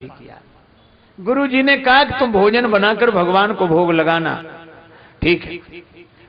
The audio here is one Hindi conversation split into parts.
किया। गुरु जी ने कहा कि तुम भोजन बनाकर भगवान को भोग लगाना। ठीक है,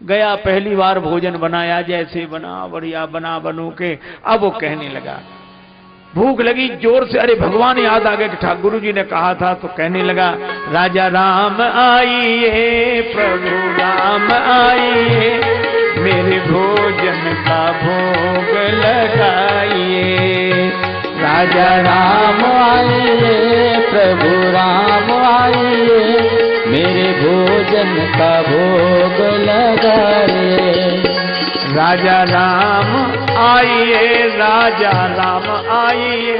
गया पहली बार भोजन बनाया, जैसे बना बढ़िया बना बनू के। अब वो कहने लगा, भूख लगी जोर से, अरे भगवान याद आ गए कि ठाकुर गुरु जी ने कहा था, तो कहने लगा, राजा राम आइए प्रभु राम आइए, मेरे भोजन का भोग लगाइए। राजा राम आइए प्रभु राम आइए, मेरे भोजन का भोग लगाइए। राजा राम आइए, राजा राम आइए,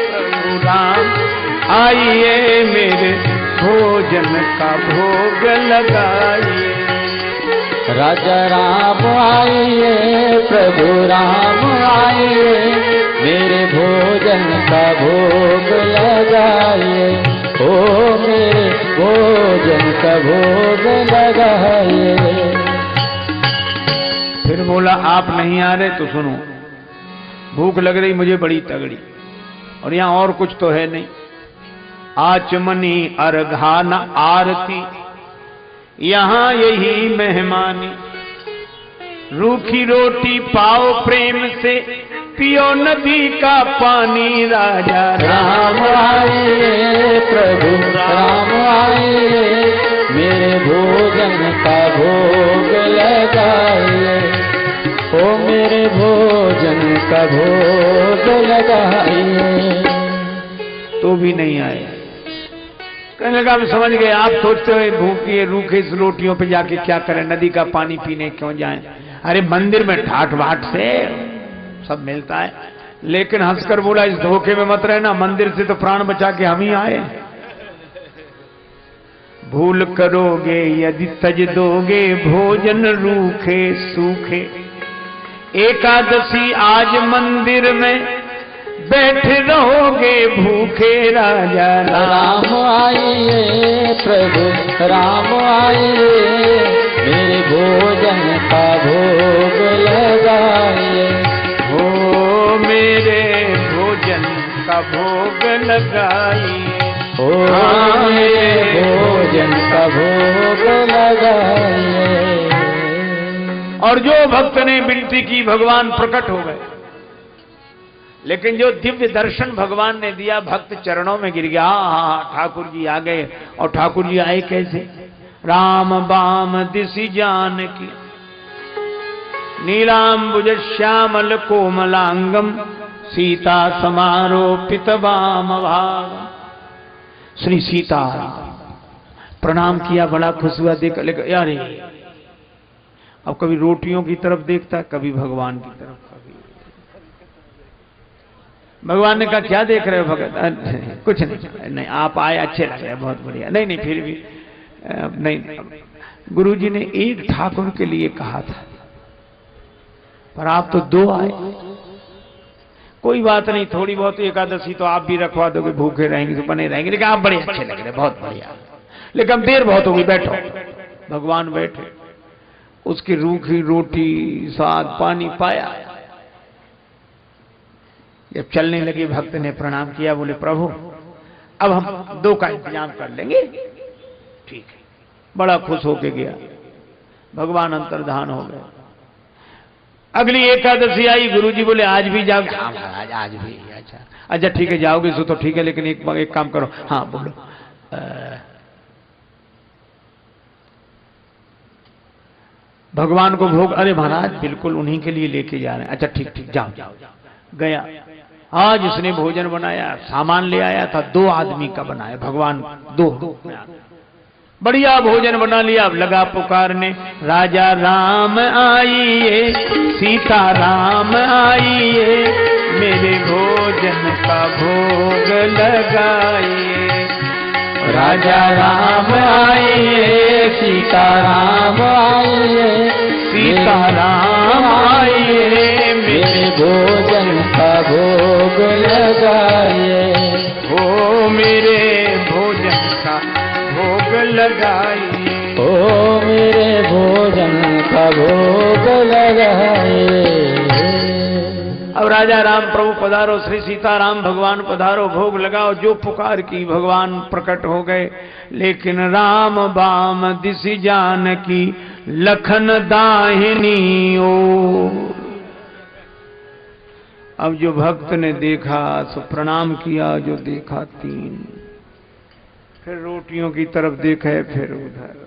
प्रभु राम आइए, मेरे भोजन का भोग लगाइए। राजा राम आइए प्रभु राम आइए, मेरे भोजन का भोग लगाइए। ओ मेरे भोजन का भोग लगाइए। फिर बोला, आप नहीं आ रहे तो सुनो, भूख लग रही मुझे बड़ी तगड़ी, और यहां और कुछ तो है नहीं। आचमनी अर्घान आरती, यहां यही मेहमानी, रूखी रोटी पाओ प्रेम से, पियो नदी का पानी। राजा राम आइए प्रभु राम आइए, मेरे भोजन का भोग लगाइए। ओ मेरे भोजन का भोग लगाइए। तो भी नहीं आए। कहने लगा, हम समझ गए, आप सोचते हुए भूखी रूखे इस रोटियों पे जाके क्या करें, नदी का पानी पीने क्यों जाएं। अरे मंदिर में ठाठ बाट से सब मिलता है। लेकिन हंसकर बोला, इस धोखे में मत रहना, मंदिर से तो प्राण बचा के हम ही आए। भूल करोगे यदि तज दोगे भोजन रूखे सूखे, एकादशी आज मंदिर में बैठे रहोगे भूखे। राजा राम आइए प्रभु राम आइए, मेरे भोजन का भोग लगाइए। हो मेरे भोजन का भोग लगाइए। ओ मेरे भोजन का भोग लगाइए। और जो भक्त ने विनती की, भगवान प्रकट हो गए। लेकिन जो दिव्य दर्शन भगवान ने दिया, भक्त चरणों में गिर गया। हाँ, ठाकुर जी आ गए। और ठाकुर जी आए कैसे? राम बाम दिशि जान की, नीलांबुज श्यामल कोमलांगम, सीता समारोपित वाम भाग। श्री सीता प्रणाम किया, बड़ा खुश हुआ देख। लेकिन यार, अब कभी रोटियों की तरफ देखता, कभी भगवान की तरफ। भगवान ने कहा, क्या देख रहे हो भगत? कुछ नहीं, नहीं आप आए, अच्छे लग रहे, बहुत बढ़िया। नहीं नहीं, फिर भी नहीं, गुरुजी ने एक ठाकुर के लिए कहा था, पर आप तो दो आए। कोई बात नहीं, थोड़ी बहुत एकादशी तो आप भी रखवा दोगे, भूखे रहेंगे तो बने रहेंगे, लेकिन आप बड़े अच्छे लग रहे, बहुत बढ़िया। लेकिन देर बहुत होगी, बैठो। भगवान बैठे, उसकी रूखी रोटी साग पानी पाया। जब चलने लगे, भक्त ने प्रणाम किया, बोले, प्रभु अब हम दो का इंतजाम कर लेंगे। ठीक है, बड़ा खुश होके गया। भगवान अंतर्धान हो गए। अगली एकादशी आई, गुरुजी बोले, आज भी जाओगे? हाँ महाराज, आज भी। अच्छा अच्छा, ठीक है, जाओगे सो तो ठीक है, लेकिन एक काम करो। हाँ बोलो। भगवान को भोग? अरे महाराज, बिल्कुल उन्हीं के लिए लेके जा रहे हैं। अच्छा ठीक ठीक, जाओ जाओ। गया, आज उसने भोजन बनाया, सामान ले आया था, 2 आदमी का बनाया। भगवान दो बढ़िया भोजन बना लिया। अब लगा पुकारने, राजा राम आइए, सीता राम आइए, मेरे भोजन का भोग लगाइए। राजा राम आइए, सीता राम आइए, सीता राम आइए, मेरे भोजन का भोग लगाइए। ओ मेरे भोजन का भोग लगाइए। ओ मेरे भोजन का भोग लगाइए। अब राजा राम प्रभु पधारो, श्री सीताराम भगवान पधारो, भोग लगाओ। जो पुकार की भगवान प्रकट हो गए। लेकिन राम बाम दिसि जानकी, लखन दाहिनी ओर। अब जो भक्त ने देखा सो प्रणाम किया, जो देखा तीन। फिर रोटियों की तरफ देखे, फिर उधर।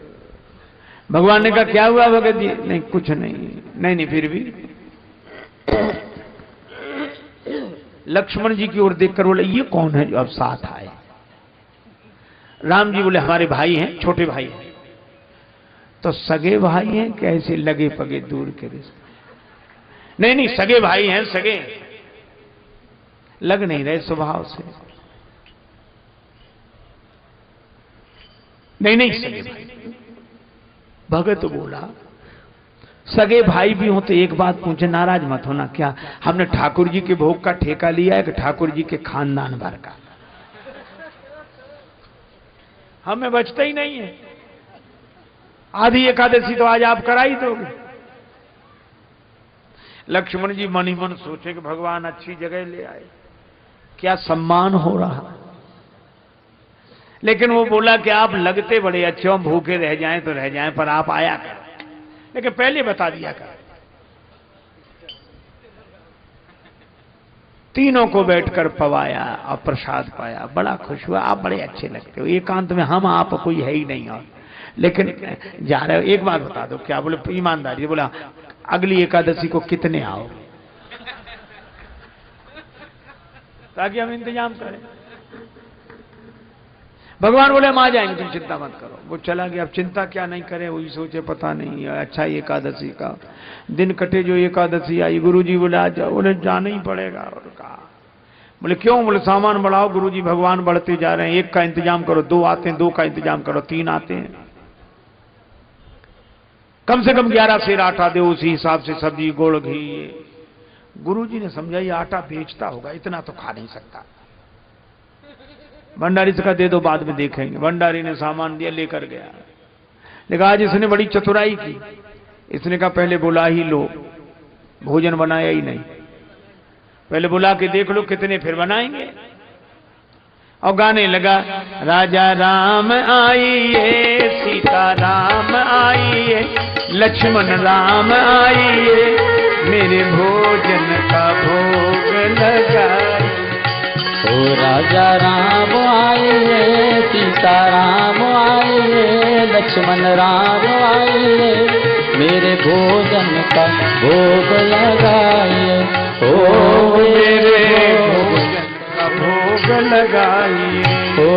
भगवान ने कहा क्या हुआ भगत जी? नहीं कुछ नहीं, फिर भी लक्ष्मण जी की ओर देखकर बोले ये कौन है जो अब साथ आए? राम जी बोले हमारे भाई हैं, छोटे भाई हैं। तो सगे भाई हैं, कैसे लगे पगे दूर के रिश्ते? नहीं सगे भाई हैं, सगे लग नहीं रहे स्वभाव से। नहीं सगे भाई। भगत बोला सगे भाई भी हो तो एक बात पूछे, नाराज मत होना, क्या हमने ठाकुर जी के भोग का ठेका लिया है कि ठाकुर जी के खानदान भर का? हमें बचता ही नहीं है। आधी एकादशी तो आज आप करा ही दोगे। लक्ष्मण जी मन ही मन सोचे कि भगवान अच्छी जगह ले आए, क्या सम्मान हो रहा। लेकिन वो बोला कि आप लगते बड़े अच्छे हो, भूखे रह जाएं तो रह जाएं, पर आप आया कर, लेकिन पहले बता दिया कर। तीनों को बैठकर पवाया और प्रसाद पाया, बड़ा खुश हुआ। आप बड़े अच्छे लगते हो, एकांत में हम आप कोई है ही नहीं। और लेकिन जा रहे हो, एक बात बता दो। क्या बोले? ईमानदारी। बोला अगली एकादशी को कितने आओ, ताकि हम इंतजाम करें। भगवान बोले हम आ जाएंगे, तुम चिंता मत करो। वो चला गया। अब चिंता क्या नहीं करे, वही सोचे पता नहीं अच्छा एकादशी का दिन कटे जो एकादशी आई। गुरुजी बोले आ जाओ। उन्हें जाना ही पड़ेगा। और कहा बोले क्यों? बोले सामान बढ़ाओ गुरुजी, भगवान बढ़ते जा रहे हैं। एक का इंतजाम करो, दो आते हैं, दो का इंतजाम करो, तीन आते हैं। कम से कम 11 सेर आटा दे, उसी हिसाब से सब्जी गुड़ घी। गुरुजी ने समझा ये आटा बेचता होगा, इतना तो खा नहीं सकता। भंडारी से कहा दे दो, बाद में देखेंगे। भंडारी ने सामान दिया, लेकर गया। लेकिन आज इसने बड़ी चतुराई की। इसने कहा पहले बुला ही लो, भोजन बनाया ही नहीं। पहले बुला के देख लो कितने, फिर बनाएंगे। और गाने लगा राजा राम आइए, सीता राम आइए, लक्ष्मण राम आइए, मेरे भोजन का भोग लगाइए। ओ राजा राम आइए, सीता राम आइए, लक्ष्मण राम आइए, मेरे भोजन का भोग लगाइए। ओ मेरे भोजन का भोग लगाइए। ओ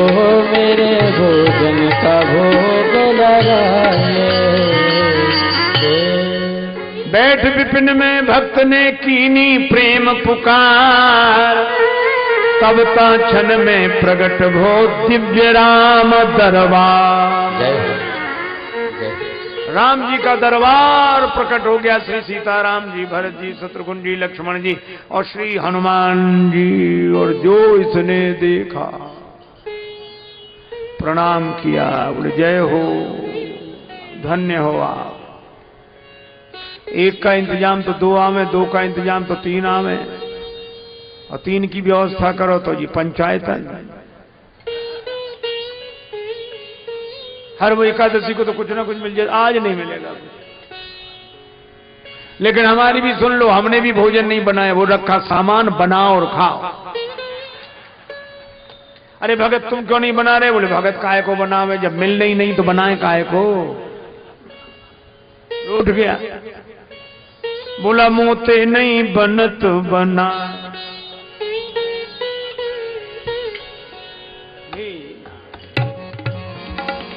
मेरे भोजन का भोग लगाइए। बैठ विपिन में भक्त ने कीनी प्रेम पुकार, तब ता क्षण में प्रगट भो दिव्य राम दरबार। राम जी का दरबार प्रकट हो गया। श्री सीताराम जी, भरत जी, शत्रुघ्न जी, लक्ष्मण जी और श्री हनुमान जी। और जो इसने देखा प्रणाम किया, बोले जय हो, धन्य हो आप। एक का इंतजाम तो दो आवे, दो का इंतजाम तो तीन आवे, और तीन की व्यवस्था करो तो जी पंचायत है। हर वो एकादशी को तो कुछ ना कुछ मिल जाए। आज नहीं मिलेगा, लेकिन हमारी भी सुन लो, हमने भी भोजन नहीं बनाया, वो रखा सामान, बनाओ और खाओ। अरे भगत तुम क्यों नहीं बना रहे? बोले भगत काहे को बनावे, जब मिलने ही नहीं तो बनाए काहे को। उठ गया, बोला मोते नहीं बनत बना।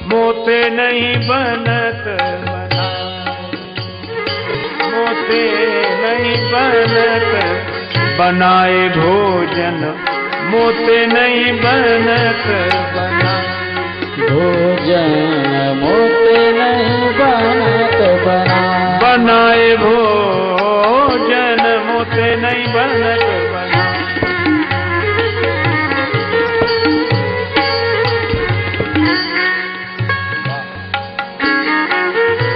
मोते नहीं बनत बना, मोते नहीं बनत बनाए भोजन, मोते नहीं बनत बना। भोजन मोते नहीं बनत बना, बनाए भोजन मोते नहीं बनत बना।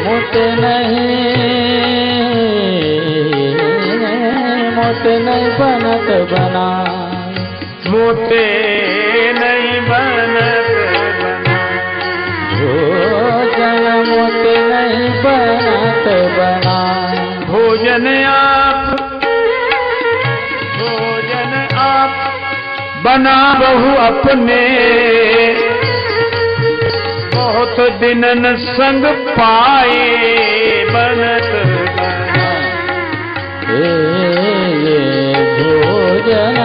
मोते नहीं बना बहु अपने, बहुत दिनन संग पाए, बनत भोजन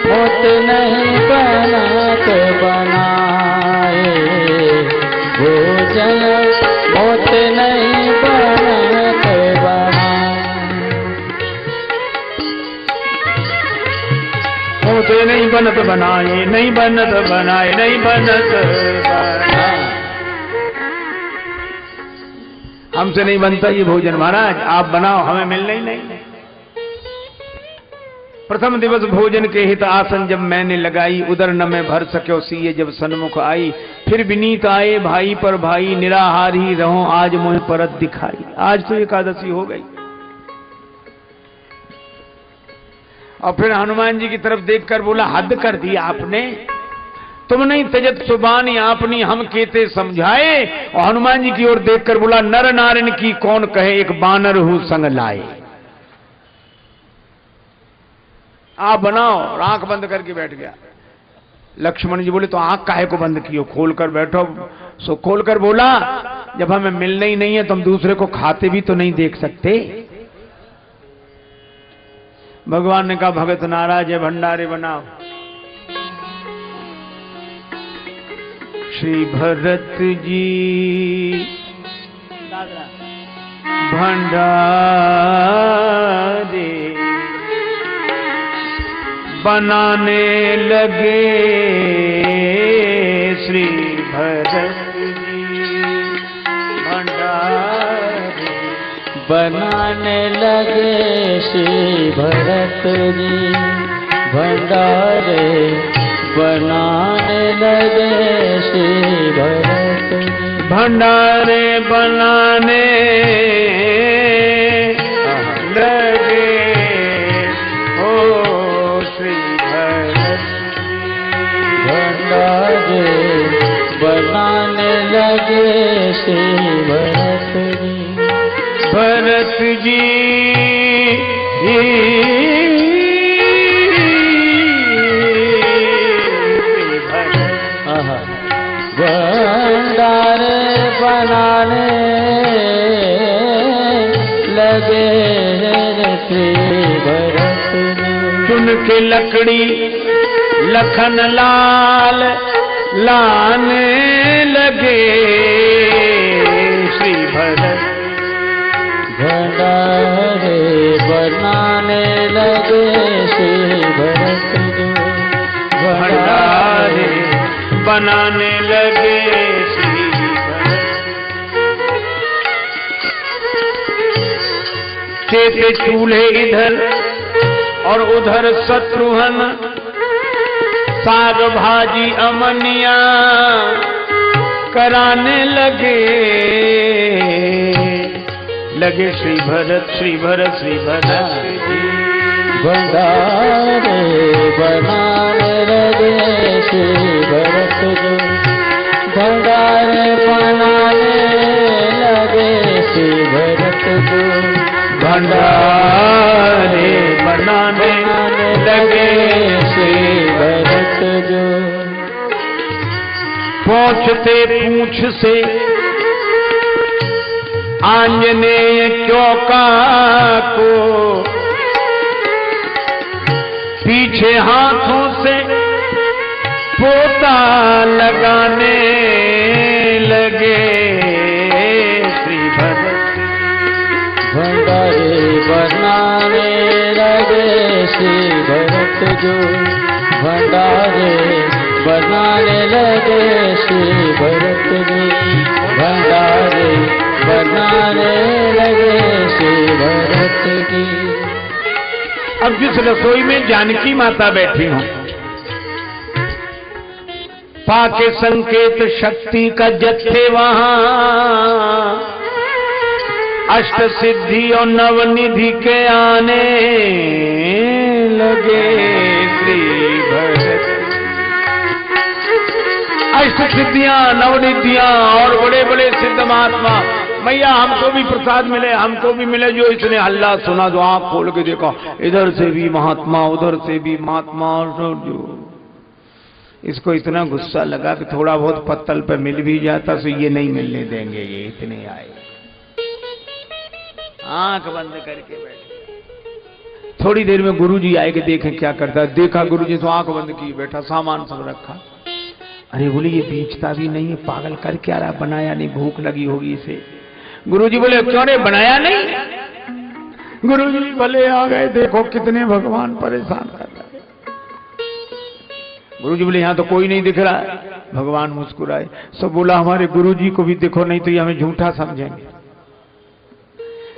मोत नहीं बनत बनाए, भोजन मोत नहीं बनत बनाए, मोत नहीं बनत बनाए, नहीं बनत बनाए, नहीं बनत बनाए। हमसे नहीं बनता ये भोजन महाराज, आप बनाओ, हमें मिलना ही नहीं। प्रथम दिवस भोजन के हित आसन जब मैंने लगाई, उधर न मैं भर सक्यो सीए जब सन्मुख आई, फिर विनीत आए भाई पर भाई, निराहार ही रहो आज मुझे परत दिखाई। आज तो एकादशी हो गई। और फिर हनुमान जी की तरफ देखकर बोला, हद कर दी आपने, तुम नहीं तजत सुबानी आपनी हम केते समझाए। और हनुमान जी की ओर देखकर बोला, नर नारिन की कौन कहे, एक बानर हूं संग लाए। आप बनाओ। आंख बंद करके बैठ गया। लक्ष्मण जी बोले, तो आंख काहे को बंद कियो, खोल कर बैठो। सो खोल कर बोला, जब हमें मिलना ही नहीं है तो हम दूसरे को खाते भी तो नहीं देख सकते। भगवान ने कहा, भगत नाराज है, भंडारे बनाओ। श्री भरत जी भंडारे बनाने लगे, श्री भरत जी भंडारे बनाने लगे, श्री भरत जी भंडारे बनाने लगे, श्री भरत जी भंडारे बनाने लगे, ओ श्री भरत भंडारे बनाने लगे, श्री भरत जी भरत जी भंडारे बनाने लगे, श्री भरत चुन के लकड़ी लखन लाल लाने लगे, श्री भरत भंडारे बनाने लगे, श्री भरत भंडारे बनाने लगे, श्री भरत चेते चूल्हे इधर और उधर शत्रुघ्न, साग भाजी अमनिया कराने लगे, लगे श्री भरत श्री भरत श्री भरत भंडारे बनाने लगे, श्री भरत जो भंडारे बनाने लगे, श्री भरत जो भंडारे बनाने लगे, श्री भरत जो पहुंचते पूंछ से आंजनेय चौका को, पीछे हाथों से पोता लगाने लगे, श्री भरत भंडारे बनाने लगे, श्री भरत जो भंडारे बनाने लगे, श्री भरत जी भंडारे बनाने लगे, श्री भरत जी। अब जिस रसोई में जानकी माता बैठी हूं, पाके संकेत शक्ति का जत्थे वहां, अष्ट सिद्धि और नवनिधि के आने लगे, श्री भरत अष्ट सिद्धियां नवनिधियां और बड़े बड़े सिद्ध महात्मा मैया हमको भी प्रसाद मिले, हमको भी मिले। जो इसने हल्ला सुना, जो आंख खोल के देखा, इधर से भी महात्मा, उधर से भी महात्मा। जो इसको इतना गुस्सा लगा कि थोड़ा बहुत पत्तल पे मिल भी जाता तो ये नहीं मिलने देंगे, ये इतने आए। आंख बंद करके बैठे। थोड़ी देर में गुरुजी आए कि देखें क्या करता है। देखा गुरुजी तो आंख बंद की बैठा, सामान सब रखा। अरे बोले ये बेचता भी नहीं है, पागल कर क्या रहा, बनाया नहीं, भूख लगी होगी इसे। गुरुजी बोले क्यों रे बनाया नहीं? गुरुजी भले आ गए, देखो कितने भगवान परेशान कर रहे। गुरुजी बोले यहाँ तो कोई नहीं दिख रहा है। भगवान मुस्कुराए, सब बोला हमारे गुरुजी को भी देखो, नहीं तो ये हमें झूठा समझेंगे।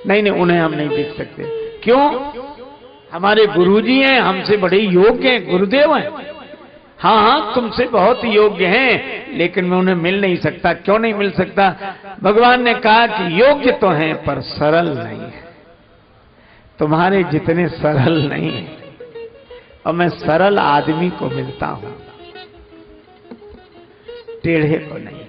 नहीं नहीं, उन्हें हम नहीं देख सकते। क्यों? हमारे गुरुजी हैं, हमसे बड़े योग्य हैं, गुरुदेव हैं। हाँ हाँ, तुमसे बहुत योग्य हैं, लेकिन मैं उन्हें मिल नहीं सकता। क्यों नहीं मिल सकता? भगवान ने कहा कि योग्य तो हैं पर सरल नहीं है। तुम्हारे जितने सरल नहीं है, और मैं सरल आदमी को मिलता हूं, टेढ़े को नहीं।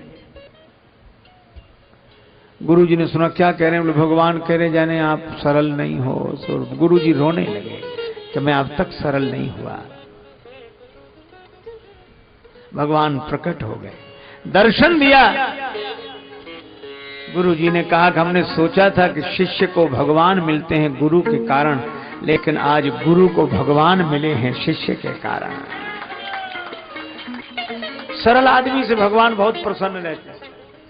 गुरुजी ने सुना, क्या कह रहे हैं? बोले भगवान कह रहे जाने आप सरल नहीं हो। तो गुरुजी रोने लगे कि मैं अब तक सरल नहीं हुआ। भगवान प्रकट हो गए, दर्शन दिया। गुरुजी ने कहा कि हमने सोचा था कि शिष्य को भगवान मिलते हैं गुरु के कारण, लेकिन आज गुरु को भगवान मिले हैं शिष्य के कारण। सरल आदमी से भगवान बहुत प्रसन्न रहते हैं।